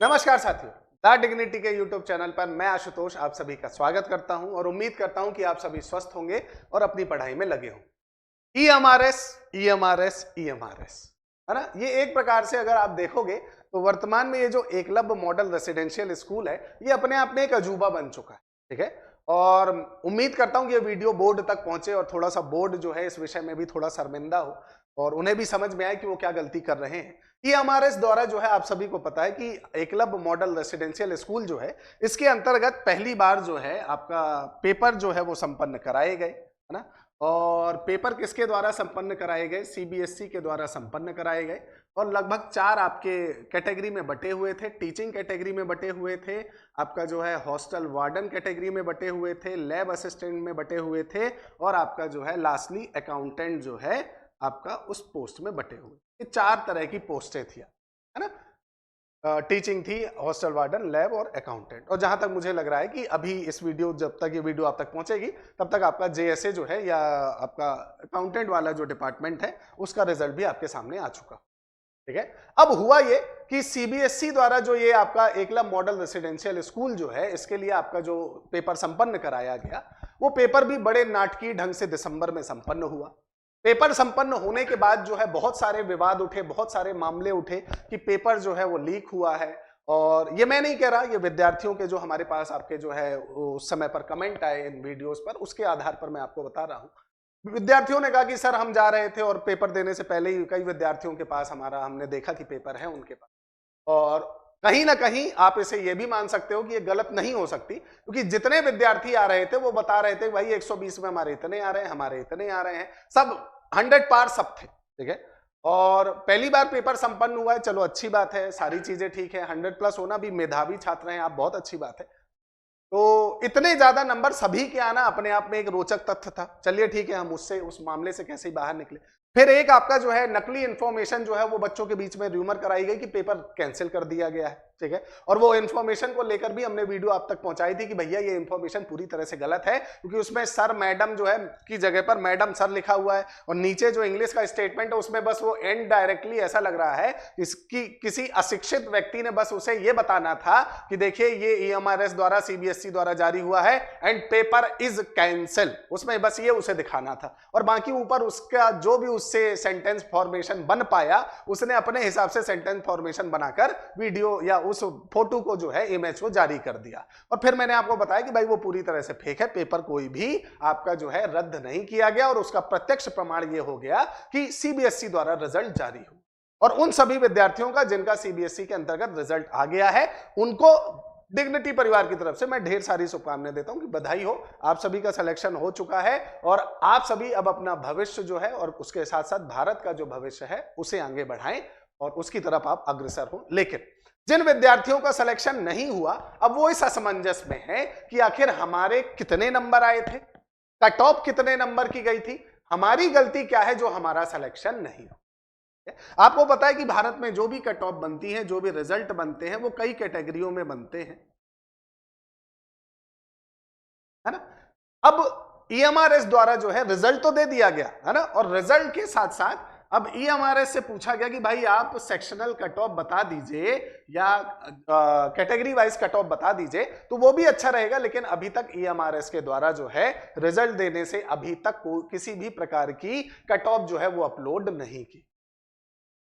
नमस्कार साथियों, the dignity के YouTube चैनल पर मैं आशुतोष आप सभी का स्वागत करता हूं और उम्मीद करता हूं कि आप सभी स्वस्थ होंगे और अपनी पढ़ाई में लगे हों। EMRS, EMRS, EMRS, है ना। ये एक प्रकार से अगर आप देखोगे तो वर्तमान में ये जो एकलव्य मॉडल रेसिडेंशियल स्कूल है, ये अपने आप में एक अजूबा बन चुका है। ठीक है, और उम्मीद करता हूं कि ये वीडियो बोर्ड तक पहुंचे और थोड़ा सा बोर्ड जो है इस विषय में भी थोड़ा शर्मिंदा हो और उन्हें भी समझ में आए कि वो क्या गलती कर रहे हैं। EMRS द्वारा जो है आप सभी को पता है कि एकलव्य मॉडल रेसिडेंशियल स्कूल जो है, इसके अंतर्गत पहली बार जो है आपका पेपर जो है वो संपन्न कराए गए, है ना। और पेपर किसके द्वारा संपन्न कराए गए? CBSE के द्वारा संपन्न कराए गए और लगभग 4 आपके कैटेगरी में बटे हुए थे। टीचिंग कैटेगरी में बटे हुए थे, आपका जो है हॉस्टल वार्डन कैटेगरी में बटे हुए थे, लैब असिस्टेंट में बटे हुए थे और आपका जो है लास्टली अकाउंटेंट जो है आपका उस पोस्ट में बटे हुए। ये 4 तरह की पोस्टें थी, है ना। टीचिंग थी, हॉस्टल वार्डन, लैब और अकाउंटेंट। और जहां तक मुझे लग रहा है कि अभी इस वीडियो, जब तक ये वीडियो आप तक पहुंचेगी तब तक आपका JSA जो है या आपका अकाउंटेंट वाला जो डिपार्टमेंट है उसका रिजल्ट भी आपके सामने आ चुका। ठीक है, अब हुआ ये कि CBSE द्वारा जो ये आपका एकलव्य मॉडल रेसिडेंशियल स्कूल जो है, इसके लिए आपका जो पेपर संपन्न कराया गया, वो पेपर भी बड़े नाटकीय ढंग से दिसंबर में संपन्न हुआ। पेपर संपन्न होने के बाद जो है बहुत सारे विवाद उठे, बहुत सारे मामले उठे कि पेपर जो है वो लीक हुआ है। और ये मैं नहीं कह रहा, ये विद्यार्थियों के जो हमारे पास आपके जो है उस समय पर कमेंट आए इन वीडियोस पर, उसके आधार पर मैं आपको बता रहा हूं। विद्यार्थियों ने कहा कि सर हम जा रहे थे और पेपर देने से पहले ही कई विद्यार्थियों के पास हमने देखा कि पेपर है उनके पास। और कहीं ना कहीं आप इसे ये भी मान सकते हो कि ये गलत नहीं हो सकती, क्योंकि जितने विद्यार्थी आ रहे थे वो बता रहे थे भाई 120 में हमारे इतने आ रहे हैं, हमारे इतने आ रहे हैं, सब 100 पार सब थे। ठीक है, और पहली बार पेपर संपन्न हुआ है, चलो अच्छी बात है, सारी चीजें ठीक है। 100 प्लस होना भी, मेधावी छात्र हैं आप, बहुत अच्छी बात है। तो इतने ज्यादा नंबर सभी के आना अपने आप में एक रोचक तथ्य था। चलिए ठीक है, हम उससे उस मामले से कैसे ही बाहर निकले। फिर एक आपका जो है नकली इंफॉर्मेशन जो है वो बच्चों के बीच में र्यूमर कराई गई कि पेपर कैंसिल कर दिया गया है। ठीक है, और वो इंफॉर्मेशन को लेकर भी हमने वीडियो आप तक पहुंचाई थी कि भैया ये इंफॉर्मेशन पूरी तरह से गलत है, क्योंकि उसमें सर मैडम जो है की जगह पर मैडम सर लिखा हुआ है और नीचे जो इंग्लिश का स्टेटमेंट है उसमें बस वो इनडायरेक्टली ऐसा लग रहा है कि किसी अशिक्षित व्यक्ति ने बस उसे ये बताना था कि देखिए ये EMRS द्वारा, CBSE द्वारा जारी हुआ है एंड पेपर इज कैंसिल, उसमें बस ये उसे दिखाना था। और बाकी ऊपर उसका जो भी उससे सेंटेंस फॉर्मेशन बन पाया, उसने अपने हिसाब से सेंटेंस फॉर्मेशन बनाकर वीडियो या उस फोटो को जो है इमेज को जारी कर दिया। और फिर मैंने आपको बताया कि भाई वो पूरी तरह से फेक है, पेपर कोई भी आपका जो है रद्द नहीं किया गया और उसका प्रत्यक्ष प्रमाण ये हो गया कि CBSE द्वारा रिजल्ट जारी हुआ। और उन सभी विद्यार्थियों का जिनका CBSE के अंतर्गत रिजल्ट आ गया है, उनको डिग्निटी परिवार की तरफ से मैं ढेर सारी शुभकामनाएं देता हूं कि बधाई हो, आप सभी का सिलेक्शन हो चुका है और आप सभी अब अपना भविष्य जो है और उसके साथ साथ भारत का जो भविष्य है उसे आगे बढ़ाएं और उसकी तरफ आप अग्रसर हो। लेकिन जिन विद्यार्थियों का सिलेक्शन नहीं हुआ, अब वो इस असमंजस में है कि आखिर हमारे कितने नंबर आए थे, कट ऑफ कितने नंबर की गई थी, हमारी गलती क्या है जो हमारा सिलेक्शन नहीं हो। आपको पता है कि भारत में जो भी कट ऑफ बनती है, जो भी रिजल्ट बनते हैं, वो कई कैटेगरियों में बनते हैं, है ना। अब EMRS द्वारा जो है रिजल्ट तो दे दिया गया, है ना, और रिजल्ट के साथ साथ अब EMRS से पूछा गया कि भाई आप सेक्शनल कट ऑफ बता दीजिए या कैटेगरी वाइज कट ऑफ बता दीजिए, तो वो भी अच्छा रहेगा। लेकिन अभी तक EMRS के द्वारा जो है रिजल्ट देने से अभी तक किसी भी प्रकार की कट ऑफ जो है वो अपलोड नहीं की।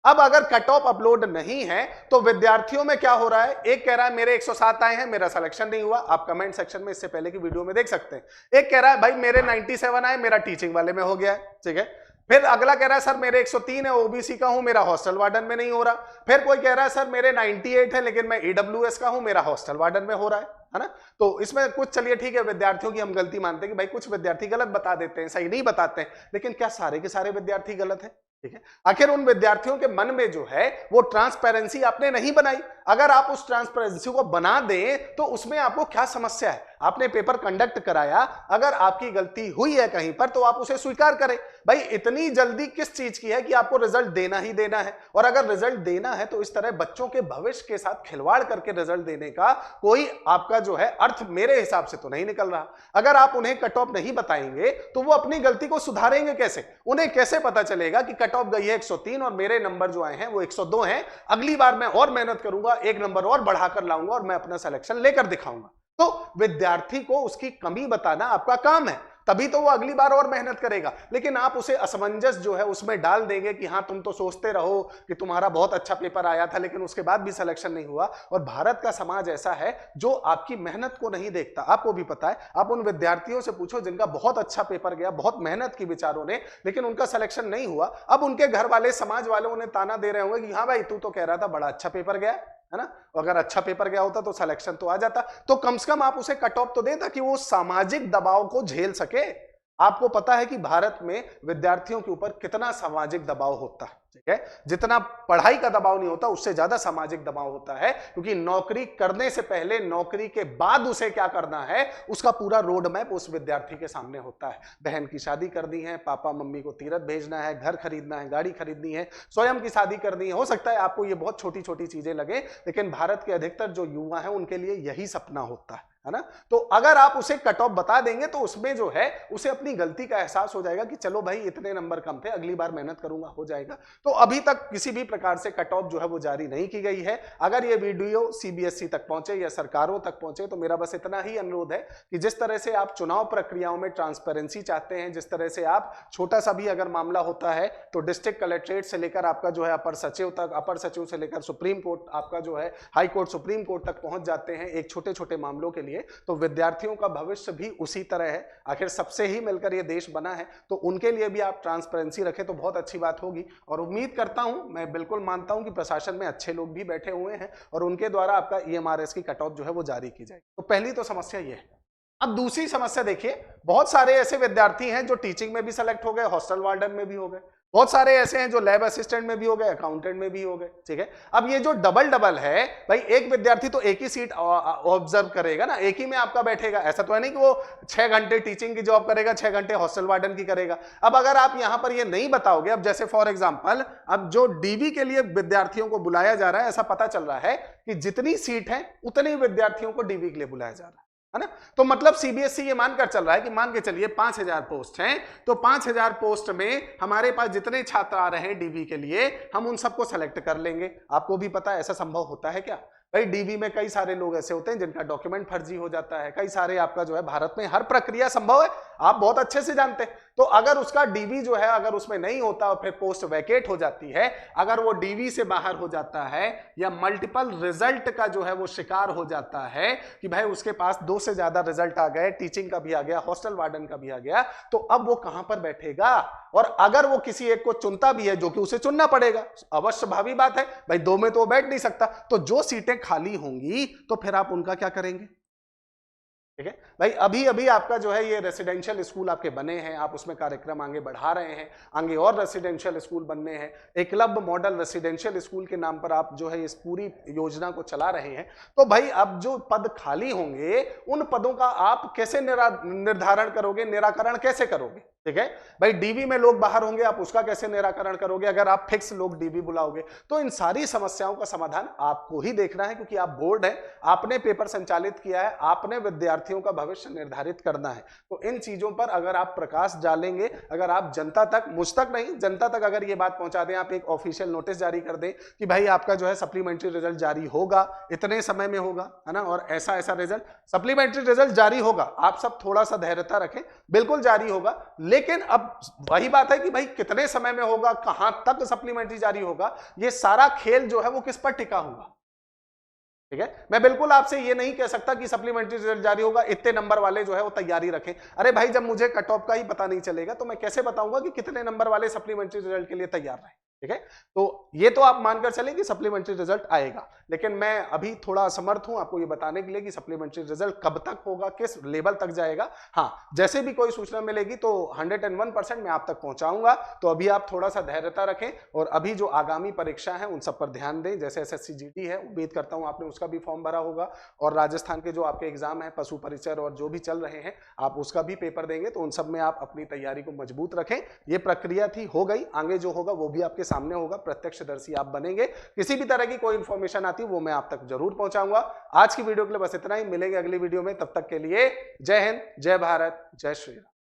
अब अगर कट ऑफ अपलोड नहीं है तो विद्यार्थियों में क्या हो रहा है? एक कह रहा है मेरे 107 आए हैं, मेरा सिलेक्शन नहीं हुआ, आप कमेंट सेक्शन में इससे पहले की वीडियो में देख सकते हैं। एक कह रहा है भाई मेरे 97 आए, मेरा टीचिंग वाले में हो गया है। ठीक है, फिर अगला कह रहा है सर मेरे 103 है, OBC का हूं, मेरा हॉस्टल वार्डन में नहीं हो रहा। फिर कोई कह रहा है सर मेरे 98 है लेकिन मैं EWS का हूं, मेरा हॉस्टल वार्डन में हो रहा है ना। तो इसमें कुछ, चलिए ठीक है, विद्यार्थियों की हम गलती मानते हैं कि भाई कुछ विद्यार्थी गलत बता देते हैं, सही नहीं बताते हैं, लेकिन क्या सारे के सारे विद्यार्थी गलत है? ठीक है, आखिर उन विद्यार्थियों के मन में जो है वो ट्रांसपेरेंसी आपने नहीं बनाई। अगर आप उस ट्रांसपेरेंसी को बना दें तो उसमें आपको क्या समस्या है? आपने पेपर कंडक्ट कराया, अगर आपकी गलती हुई है कहीं पर तो आप उसे स्वीकार करें। भाई इतनी जल्दी किस चीज की है कि आपको रिजल्ट देना ही देना है, और अगर रिजल्ट देना है तो इस तरह बच्चों के भविष्य के साथ खिलवाड़ करके रिजल्ट देने का कोई आपका जो है अर्थ मेरे हिसाब से तो नहीं निकल रहा। अगर आप उन्हें कट ऑफ नहीं बताएंगे तो वो अपनी गलती को सुधारेंगे कैसे? उन्हें कैसे पता चलेगा कि कट ऑफ गई है 103 और मेरे नंबर जो आए हैं वो 102 हैं, अगली बार मैं और मेहनत करूंगा, एक नंबर और बढ़ाकर लाऊंगा और मैं अपना सिलेक्शन लेकर दिखाऊंगा। तो विद्यार्थी को उसकी कमी बताना आपका काम है, तभी तो वो अगली बार और मेहनत करेगा। लेकिन आप उसे असमंजस जो है उसमें डाल देंगे कि हाँ तुम तो सोचते रहो कि तुम्हारा बहुत अच्छा पेपर आया था लेकिन उसके बाद भी सिलेक्शन नहीं हुआ। और भारत का समाज ऐसा है जो आपकी मेहनत को नहीं देखता। आपको भी पता है, आप उन विद्यार्थियों से पूछो जिनका बहुत अच्छा पेपर गया, बहुत मेहनत की बेचारों ने, लेकिन उनका सिलेक्शन नहीं हुआ। अब उनके घर वाले, समाज वाले उन्हें ताना दे रहे होंगे कि हाँ भाई तू तो कह रहा था बड़ा अच्छा पेपर गया है ना, अगर अच्छा पेपर गया होता तो सिलेक्शन तो आ जाता। तो कम से कम आप उसे कट ऑफ तो दें ताकि वो सामाजिक दबाव को झेल सके। आपको पता है कि भारत में विद्यार्थियों के ऊपर कितना सामाजिक दबाव होता है, ठीक है? जितना पढ़ाई का दबाव नहीं होता उससे ज्यादा सामाजिक दबाव होता है, क्योंकि नौकरी करने से पहले, नौकरी के बाद उसे क्या करना है उसका पूरा रोड मैप उस विद्यार्थी के सामने होता है। बहन की शादी करनी है, पापा मम्मी को तीरथ भेजना है, घर खरीदना है, गाड़ी खरीदनी है, स्वयं की शादी करनी है। हो सकता है आपको ये बहुत छोटी छोटी चीजें लगे, लेकिन भारत के अधिकतर जो युवा हैं उनके लिए यही सपना होता है ना। तो अगर आप उसे कट ऑफ बता देंगे तो उसमें जो है उसे अपनी गलती का एहसास हो जाएगा कि चलो भाई इतने नंबर कम थे, अगली बार मेहनत करूंगा, हो जाएगा। तो अभी तक किसी भी प्रकार से कट ऑफ जो है वो जारी नहीं की गई है। अगर ये वीडियो सीबीएसई तक पहुंचे या सरकारों तक पहुंचे तो मेरा बस इतना ही अनुरोध है कि जिस तरह से आप चुनाव प्रक्रियाओं में ट्रांसपेरेंसी चाहते हैं, जिस तरह से आप छोटा सा भी अगर मामला होता है तो डिस्ट्रिक्ट कलेक्ट्रेट से लेकर आपका जो है अपर सचिव तक, अपर सचिव से लेकर सुप्रीम कोर्ट, आपका जो है हाई कोर्ट, सुप्रीम कोर्ट तक पहुंच जाते हैं एक छोटे छोटे मामलों के लिए, तो विद्यार्थियों का भविष्य भी उसी तरह है। आखिर सबसे ही मिलकर ये देश बना है, तो उनके लिए भी आप ट्रांसपेरेंसी रखें तो बहुत अच्छी बात होगी। और उम्मीद करता हूं, मैं बिल्कुल मानता हूं कि प्रशासन में अच्छे लोग भी बैठे हुए हैं और उनके द्वारा आपका ईएमआरएस की कट ऑफ जो है वो जारी की जाएगी। तो पहली तो समस्या ये है। अब दूसरी समस्या देखिए, बहुत सारे ऐसे विद्यार्थी हैं जो टीचिंग में भी सेलेक्ट हो गए, हॉस्टल वार्डन में भी हो गए, बहुत सारे ऐसे हैं जो लैब असिस्टेंट में भी हो गए, अकाउंटेंट में भी हो गए, ठीक है। अब ये जो डबल डबल है, भाई एक विद्यार्थी तो एक ही सीट ऑब्जर्व करेगा ना, एक ही में आपका बैठेगा। ऐसा तो है नहीं कि वो 6 घंटे टीचिंग की जॉब करेगा, 6 घंटे हॉस्टल वार्डन की करेगा। अब अगर आप यहां पर ये नहीं बताओगे, अब जैसे फॉर एग्जाम्पल अब जो डीबी के लिए विद्यार्थियों को बुलाया जा रहा है, ऐसा पता चल रहा है कि जितनी सीट है उतने विद्यार्थियों को डीबी के लिए बुलाया जा रहा है ना। तो मतलब सीबीएसई ये मानकर चल रहा है कि मान के चलिए 5000 पोस्ट हैं, तो 5000 पोस्ट में हमारे पास जितने छात्र आ रहे हैं डीबी के लिए, हम उन सबको सेलेक्ट कर लेंगे। आपको भी पता है ऐसा संभव होता है क्या? भाई डीबी में कई सारे लोग ऐसे होते हैं जिनका डॉक्यूमेंट फर्जी हो जाता है, कई सारे आपका जो है भारत में हर प्रक्रिया संभव है, आप बहुत अच्छे से जानते हैं। तो अगर उसका डीबी जो है अगर उसमें नहीं होता और फिर पोस्ट वैकेट हो जाती है, अगर वो डीबी से बाहर हो जाता है या मल्टीपल रिजल्ट का जो है वो शिकार हो जाता है कि भाई उसके पास 2 से ज्यादा रिजल्ट आ गए, टीचिंग का भी आ गया, हॉस्टल वार्डन का भी आ गया, तो अब वो कहां पर बैठेगा? और अगर वो किसी एक को चुनता भी है, जो कि उसे चुनना पड़ेगा, अवश्य भावी बात है, भाई 2 में तो वो बैठ नहीं सकता, तो जो सीटें खाली होंगी तो फिर आप उनका क्या करेंगे? ठीक है भाई, अभी अभी आपका जो है ये रेसिडेंशियल स्कूल आपके बने हैं, आप उसमें कार्यक्रम आगे बढ़ा रहे हैं, आगे और रेसिडेंशियल स्कूल बनने हैं, एकलव्य मॉडल रेसिडेंशियल स्कूल के नाम पर आप जो है इस पूरी योजना को चला रहे हैं। तो भाई अब जो पद खाली होंगे उन पदों का आप कैसे निर्धारण करोगे, निराकरण कैसे करोगे? ठीक है भाई, डीबी में लोग बाहर होंगे, आप उसका कैसे निराकरण करोगे अगर आप फिक्स लोग डीबी बुलाओगे? तो इन सारी समस्याओं का समाधान आपको ही देखना है, क्योंकि आप बोर्ड है, आपने पेपर संचालित किया है, आपने विद्यार्थियों का भविष्य निर्धारित करना है। तो इन चीजों पर अगर आप प्रकाश डालेंगे, अगर आप जनता तक, मुझ तक नहीं जनता तक अगर ये बात पहुंचा दें, आप एक ऑफिशियल नोटिस जारी कर दें कि भाई आपका जो है सप्लीमेंट्री रिजल्ट जारी होगा, इतने समय में होगा, है ना, और ऐसा ऐसा रिजल्ट, सप्लीमेंट्री रिजल्ट जारी होगा, आप सब थोड़ा सा धैर्यता रखें, बिल्कुल जारी होगा। लेकिन अब वही बात है कि भाई कितने समय में होगा, कहां तक सप्लीमेंट्री जारी होगा, ये सारा खेल जो है वो किस पर टिका हुआ? ठीक है, मैं बिल्कुल आपसे ये नहीं कह सकता कि सप्लीमेंट्री रिजल्ट जारी होगा, इतने नंबर वाले जो है वो तैयारी रखें। अरे भाई, जब मुझे कट ऑफ का ही पता नहीं चलेगा तो मैं कैसे बताऊंगा कि कितने नंबर वाले सप्लीमेंट्री रिजल्ट के लिए तैयार रहे? ठीक है। तो ये तो आप मानकर चलें कि सप्लीमेंट्री रिजल्ट आएगा, लेकिन मैं अभी थोड़ा असमर्थ हूं आपको ये बताने के लिए कि सप्लीमेंट्री रिजल्ट कब तक होगा, किस लेवल तक जाएगा। हाँ, जैसे भी कोई सूचना मिलेगी तो 101% मैं आप तक पहुंचाऊंगा। तो अभी आप थोड़ा सा धैर्यता रखें और अभी जो आगामी परीक्षा है उन सब पर ध्यान दें। जैसे SSC GD है, उम्मीद करता हूं आपने उसका भी फॉर्म भरा होगा, और राजस्थान के जो आपके एग्जाम है पशु परिचर और जो भी चल रहे हैं आप उसका भी पेपर देंगे, तो उन सब में आप अपनी तैयारी को मजबूत रखें। ये प्रक्रिया थी, हो गई, आगे जो होगा वो भी आपके सामने होगा, प्रत्यक्षदर्शी आप बनेंगे। किसी भी तरह की कोई इंफॉर्मेशन आती है वो मैं आप तक जरूर पहुंचाऊंगा। आज की वीडियो के लिए बस इतना ही, मिलेंगे अगली वीडियो में, तब तक के लिए जय हिंद, जय भारत, जय श्री राम।